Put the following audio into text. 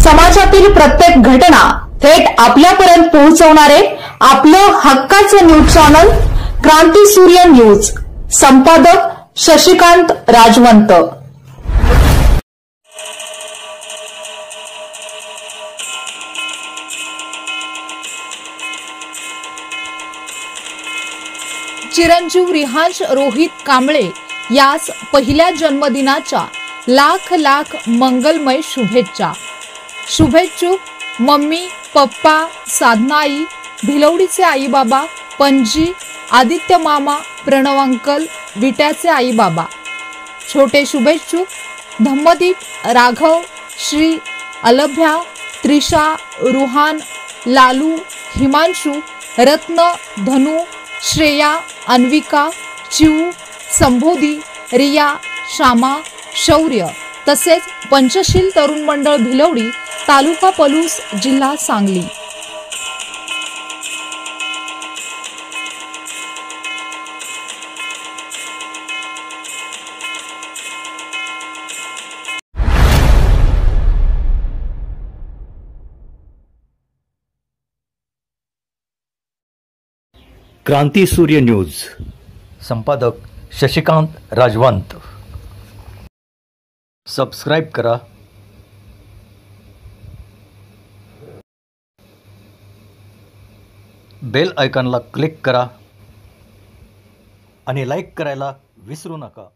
समाजातील प्रत्येक घटना थेट आपल्यापर्यंत पोहोचवणारे आपलं हक्काचं न्यूज चॅनल क्रांती सूर्य न्यूज। संपादक शशिकांत राजवंत। चिरंजीव रिहांश रोहित कांबळे यास पहिल्या जन्मदिनाच्या लाख लाख मंगलमय शुभेच्छा। शुभेच्छुक मम्मी, पप्पा, साधनाई, भिलवडीचे आई बाबा, पणजी, आदित्य मामा, प्रणव अंकल, विट्याचे आई बाबा। छोटे शुभेच्छुक धम्मदीप, राघव, श्री, अलभ्या, त्रिशा, रुहान, लालू, हिमांशु, रत्न, धनु, श्रेया, अन्विका, चिऊ, संबोधी, रिया, श्यामा, शौर्य तसेच पंचशील तरुण मंडळ भिलवडी, तालुका पलूस, जिल्हा सांगली। क्रांती सूर्य न्यूज। संपादक शशिकांत राजवंत। सबस्क्राइब करा, बेल आयकॉनला क्लिक करा आणि लाईक करायला विसरू नका।